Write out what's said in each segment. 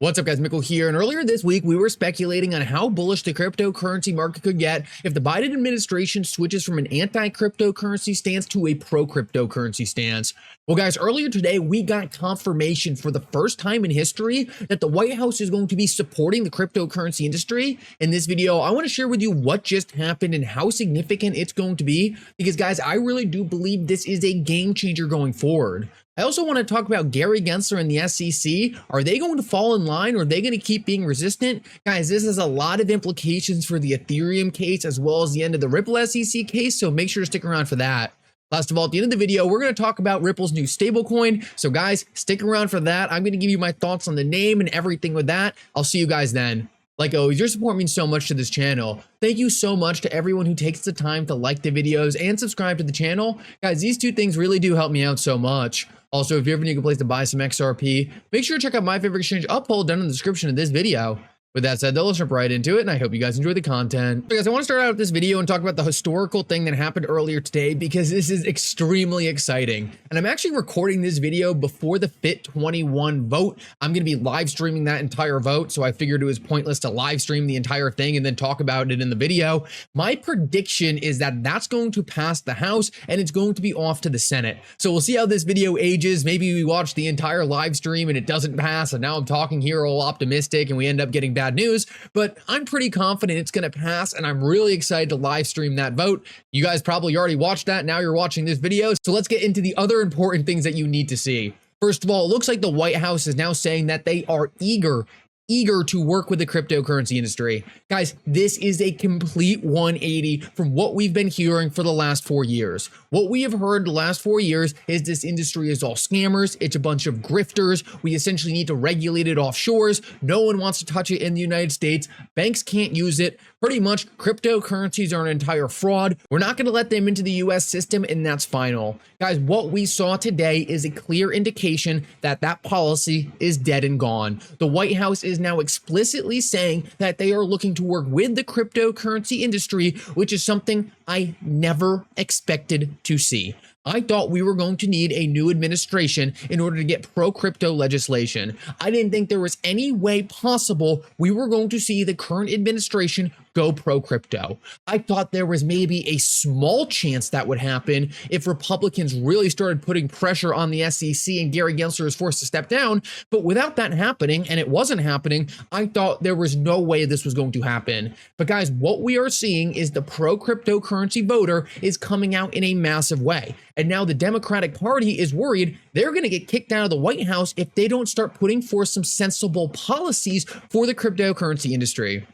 What's up guys, Mickle here, and earlier this week we were speculating on how bullish the cryptocurrency market could get if the Biden administration switches from an anti-cryptocurrency stance to a pro-cryptocurrency stance. Well guys, earlier today we got confirmation for the first time in history that the White House is going to be supporting the cryptocurrency industry. In this video, I want to share with you what just happened and how significant it's going to be, because guys, I really do believe this is a game changer going forward. I also want to talk about Gary Gensler and the SEC. Are they going to fall in line, or are they going to keep being resistant? Guys, this has a lot of implications for the Ethereum case as well as the end of the Ripple SEC case, so make sure to stick around for that. Last of all, at the end of the video, we're going to talk about Ripple's new stablecoin. So guys, stick around for that. I'm going to give you my thoughts on the name and everything with that. I'll see you guys then. Like always, your support means so much to this channel. Thank you so much to everyone who takes the time to like the videos and subscribe to the channel. Guys, these two things really do help me out so much. Also, if you ever need a place to buy some XRP, make sure to check out my favorite exchange Uphold down in the description of this video. With that said, though, let's jump right into it, and I hope you guys enjoy the content. So guys, I want to start out with this video and talk about the historical thing that happened earlier today, because this is extremely exciting. And I'm actually recording this video before the FIT21 vote. I'm going to be live streaming that entire vote, so I figured it was pointless to live stream the entire thing and then talk about it in the video. My prediction is that that's going to pass the House, and it's going to be off to the Senate. So we'll see how this video ages. Maybe we watch the entire live stream and it doesn't pass, and now I'm talking here all optimistic and we end up getting bad news, but I'm pretty confident it's going to pass, and I'm really excited to live stream that vote. You guys probably already watched that. Now you're watching this video. So let's get into the other important things that you need to see. First of all, it looks like the White House is now saying that they are eager to work with the cryptocurrency industry. Guys, this is a complete 180 from what we've been hearing for the last 4 years. What we have heard the last 4 years is this industry is all scammers. It's a bunch of grifters. We essentially need to regulate it offshores. No one wants to touch it in the United States. Banks can't use it. Pretty much, cryptocurrencies are an entire fraud. We're not going to let them into the US system, and that's final. Guys, what we saw today is a clear indication that that policy is dead and gone. The White House is now explicitly saying that they are looking to work with the cryptocurrency industry, which is something I never expected to see. I thought we were going to need a new administration in order to get pro-crypto legislation. I didn't think there was any way possible we were going to see the current administration go pro-crypto. I thought there was maybe a small chance that would happen if Republicans really started putting pressure on the SEC and Gary Gensler was forced to step down. But without that happening, and it wasn't happening, I thought there was no way this was going to happen. But guys, what we are seeing is the pro-cryptocurrency voter is coming out in a massive way. And now the Democratic Party is worried they're going to get kicked out of the White House if they don't start putting forth some sensible policies for the cryptocurrency industry.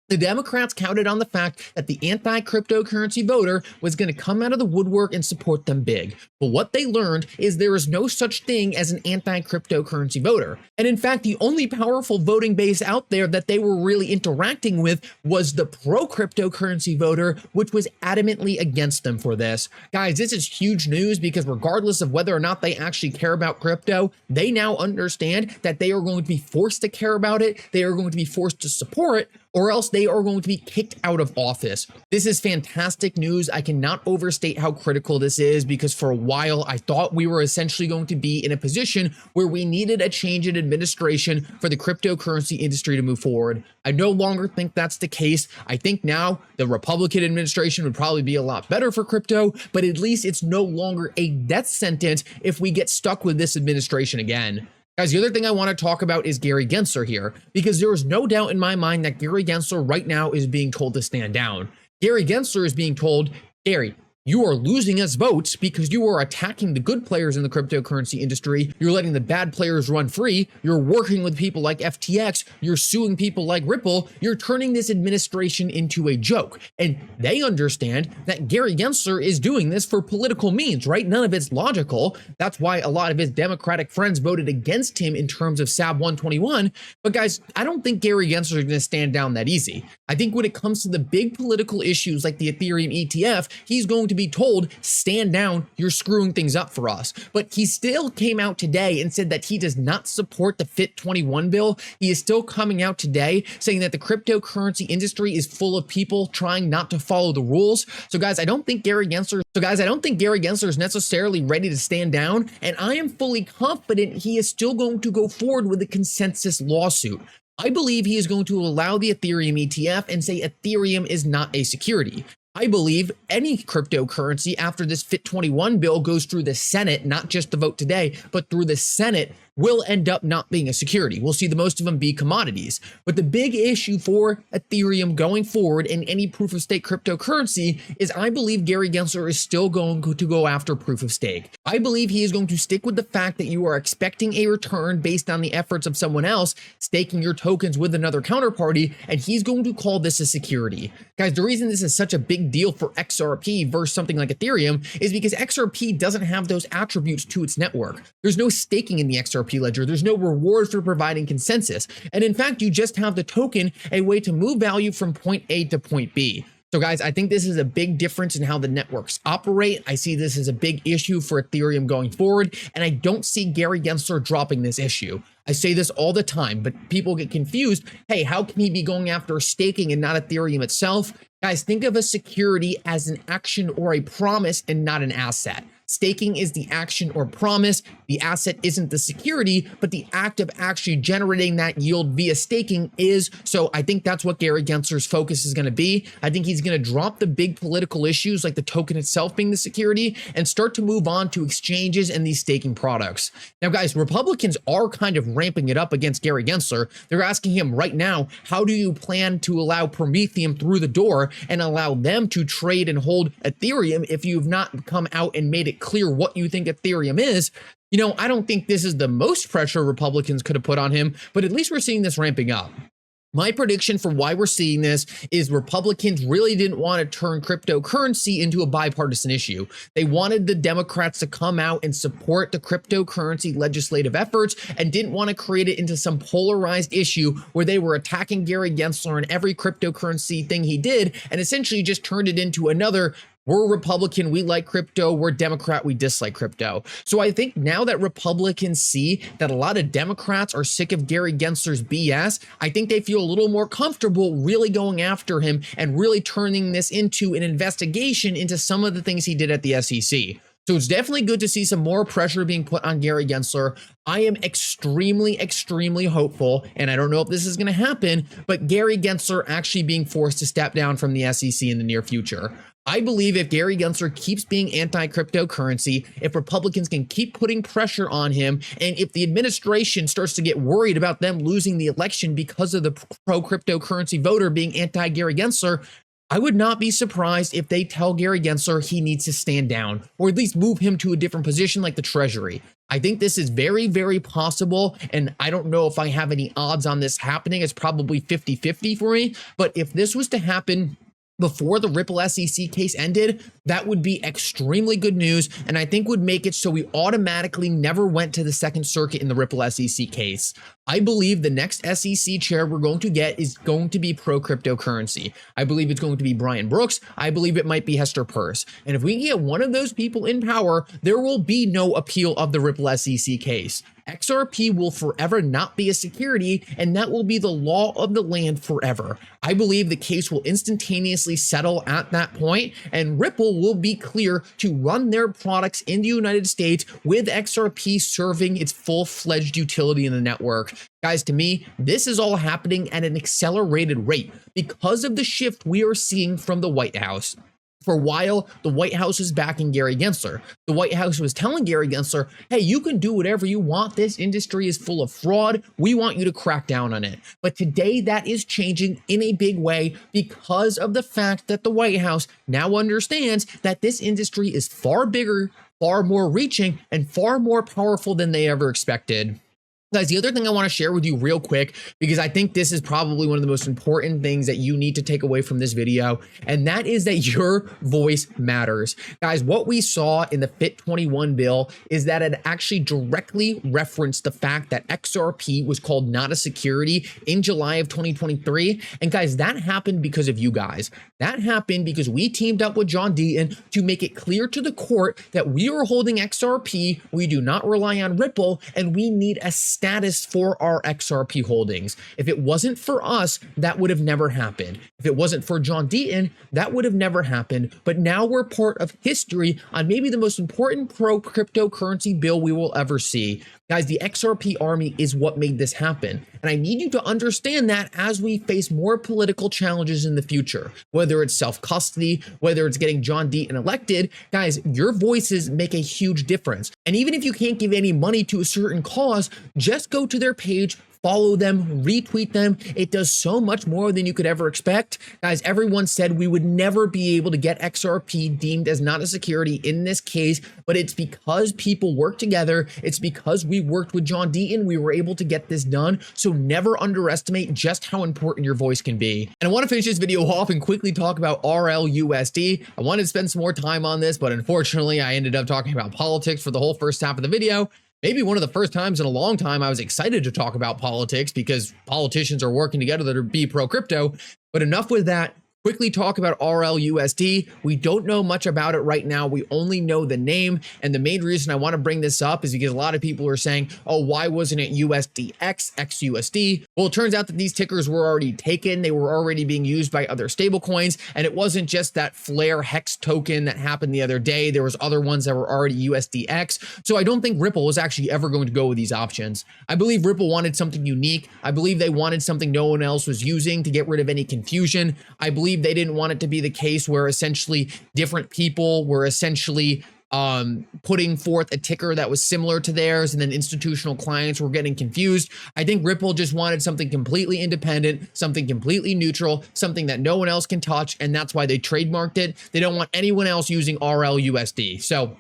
The Democrats counted on the fact that the anti-cryptocurrency voter was going to come out of the woodwork and support them big. But what they learned is there is no such thing as an anti-cryptocurrency voter. And in fact, the only powerful voting base out there that they were really interacting with was the pro-cryptocurrency voter, which was adamantly against them for this. Guys, this is huge news, because regardless of whether or not they actually care about crypto, they now understand that they are going to be forced to care about it. They are going to be forced to support it, or else they are going to be kicked out of office. This is fantastic news. I cannot overstate how critical this is, because for a while I thought we were essentially going to be in a position where we needed a change in administration for the cryptocurrency industry to move forward. I no longer think that's the case. I think now the Republican administration would probably be a lot better for crypto, but at least it's no longer a death sentence if we get stuck with this administration again. Guys, the other thing I want to talk about is Gary Gensler here, because there is no doubt in my mind that Gary Gensler right now is being told to stand down. Gary Gensler is being told, Gary, you are losing us votes because you are attacking the good players in the cryptocurrency industry. You're letting the bad players run free. You're working with people like FTX. You're suing people like Ripple. You're turning this administration into a joke. And they understand that Gary Gensler is doing this for political means, right? None of it's logical. That's why a lot of his Democratic friends voted against him in terms of SAB 121. But guys, I don't think Gary Gensler is going to stand down that easy. I think when it comes to the big political issues like the Ethereum ETF, he's going to be told, stand down, you're screwing things up for us. But he still came out today and said that he does not support the FIT21 bill. He is still coming out today saying that the cryptocurrency industry is full of people trying not to follow the rules. So guys, I don't think Gary Gensler is necessarily ready to stand down, and I am fully confident he is still going to go forward with a consensus lawsuit. I believe he is going to allow the Ethereum ETF and say Ethereum is not a security. I believe any cryptocurrency after this FIT21 bill goes through the Senate, not just the vote today, but through the Senate, will end up not being a security. We'll see the most of them be commodities. But the big issue for Ethereum going forward in any proof of stake cryptocurrency is I believe Gary Gensler is still going to go after proof of stake. I believe he is going to stick with the fact that you are expecting a return based on the efforts of someone else staking your tokens with another counterparty, and he's going to call this a security. Guys, the reason this is such a big deal for XRP versus something like Ethereum is because XRP doesn't have those attributes to its network. There's no staking in the XRP ledger. There's no reward for providing consensus. And in fact, you just have the token, a way to move value from point A to point B. So guys, I think this is a big difference in how the networks operate. I see this as a big issue for Ethereum going forward, and I don't see Gary Gensler dropping this issue. I say this all the time, but people get confused. Hey, how can he be going after staking and not Ethereum itself? Guys, think of a security as an action or a promise and not an asset. Staking is the action or promise. The asset isn't the security, but the act of actually generating that yield via staking is. So I think that's what Gary Gensler's focus is going to be. I think he's going to drop the big political issues like the token itself being the security and start to move on to exchanges and these staking products. Now, guys, Republicans are kind of ramping it up against Gary Gensler. They're asking him right now, how do you plan to allow Prometheum through the door and allow them to trade and hold Ethereum if you've not come out and made it clear what you think Ethereum is? You know, I don't think this is the most pressure Republicans could have put on him, but at least we're seeing this ramping up. My prediction for why we're seeing this is Republicans really didn't want to turn cryptocurrency into a bipartisan issue. They wanted the Democrats to come out and support the cryptocurrency legislative efforts and didn't want to create it into some polarized issue where they were attacking Gary Gensler and every cryptocurrency thing he did and essentially just turned it into another we're Republican, we like crypto. We're Democrat, we dislike crypto. So I think now that Republicans see that a lot of Democrats are sick of Gary Gensler's BS, I think they feel a little more comfortable really going after him and really turning this into an investigation into some of the things he did at the SEC. So it's definitely good to see some more pressure being put on Gary Gensler. I am extremely hopeful, and I don't know if this is going to happen, but Gary Gensler actually being forced to step down from the SEC in the near future. I believe if Gary Gensler keeps being anti-cryptocurrency, if Republicans can keep putting pressure on him, and if the administration starts to get worried about them losing the election because of the pro-cryptocurrency voter being anti-Gary Gensler, I would not be surprised if they tell Gary Gensler he needs to stand down, or at least move him to a different position like the Treasury. I think this is very possible, and I don't know if I have any odds on this happening. It's probably 50-50 for me, but if this was to happen before the Ripple SEC case ended, that would be extremely good news, and I think would make it so we automatically never went to the Second Circuit in the Ripple SEC case. I believe the next SEC chair we're going to get is going to be pro-cryptocurrency. I believe it's going to be Brian Brooks. I believe it might be Hester Peirce. And if we can get one of those people in power, there will be no appeal of the Ripple SEC case. XRP will forever not be a security, and that will be the law of the land forever. I believe the case will instantaneously settle at that point, and Ripple will be clear to run their products in the United States with XRP serving its full-fledged utility in the network. Guys, to me, this is all happening at an accelerated rate because of the shift we are seeing from the White House. For a while, the White House was backing Gary Gensler. The White House was telling Gary Gensler, hey, you can do whatever you want. This industry is full of fraud. We want you to crack down on it. But today that is changing in a big way because of the fact that the White House now understands that this industry is far bigger, far more reaching, and far more powerful than they ever expected. Guys, the other thing I want to share with you real quick, because I think this is probably one of the most important things that you need to take away from this video, and that is that your voice matters. Guys, what we saw in the FIT21 bill is that it actually directly referenced the fact that XRP was called not a security in July of 2023. And guys, that happened because of you guys. That happened because we teamed up with John Deaton to make it clear to the court that we are holding XRP, we do not rely on Ripple, and we need a status for our XRP holdings. If it wasn't for us, that would have never happened. If it wasn't for John Deaton, that would have never happened. But now we're part of history on maybe the most important pro-cryptocurrency bill we will ever see. Guys, the XRP army is what made this happen. And I need you to understand that as we face more political challenges in the future, whether it's self-custody, whether it's getting John Deaton elected, guys, your voices make a huge difference. And even if you can't give any money to a certain cause, just go to their page, follow them, retweet them. It does so much more than you could ever expect. Guys, everyone said we would never be able to get XRP deemed as not a security in this case, but it's because people work together. It's because we worked with John Deaton. We were able to get this done. So never underestimate just how important your voice can be. And I want to finish this video off and quickly talk about RLUSD. I wanted to spend some more time on this, but unfortunately I ended up talking about politics for the whole first half of the video. Maybe one of the first times in a long time I was excited to talk about politics because politicians are working together to be pro-crypto. But enough with that. Quickly talk about RLUSD. We don't know much about it right now. We only know the name. And the main reason I want to bring this up is because a lot of people are saying, oh, why wasn't it USDX, XUSD? Well, it turns out that these tickers were already taken. They were already being used by other stablecoins. And it wasn't just that FLR hex token that happened the other day. There was other ones that were already USDX. So I don't think Ripple was actually ever going to go with these options. I believe Ripple wanted something unique. I believe they wanted something no one else was using to get rid of any confusion. I believe they didn't want it to be the case where essentially different people were essentially putting forth a ticker that was similar to theirs, and then institutional clients were getting confused. I think Ripple just wanted something completely independent, something completely neutral, something that no one else can touch, and that's why they trademarked it. They don't want anyone else using RLUSD. So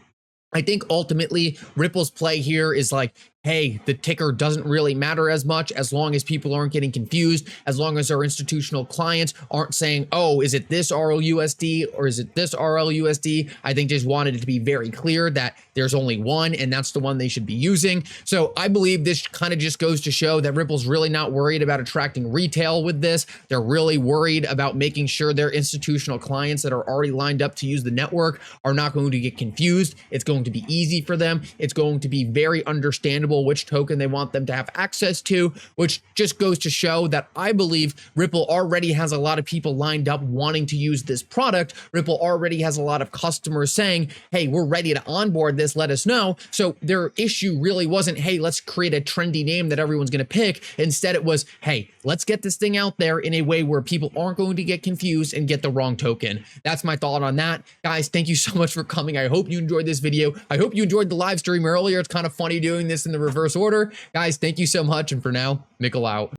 I think ultimately Ripple's play here is like, hey, the ticker doesn't really matter as much as long as people aren't getting confused, as long as our institutional clients aren't saying, oh, is it this RLUSD or is it this RLUSD? I think just wanted it to be very clear that there's only one and that's the one they should be using. So I believe this kind of just goes to show that Ripple's really not worried about attracting retail with this. They're really worried about making sure their institutional clients that are already lined up to use the network are not going to get confused. It's going to be easy for them. It's going to be very understandable which token they want them to have access to, which just goes to show that I believe Ripple already has a lot of people lined up wanting to use this product. Ripple already has a lot of customers saying, hey, we're ready to onboard this, let us know. So their issue really wasn't, hey, let's create a trendy name that everyone's going to pick. Instead, it was, hey, let's get this thing out there in a way where people aren't going to get confused and get the wrong token. That's my thought on that. Guys, thank you so much for coming. I hope you enjoyed this video. I hope you enjoyed the live stream earlier. It's kind of funny doing this in the reverse order. Guys, thank you so much. And for now, Mickle out.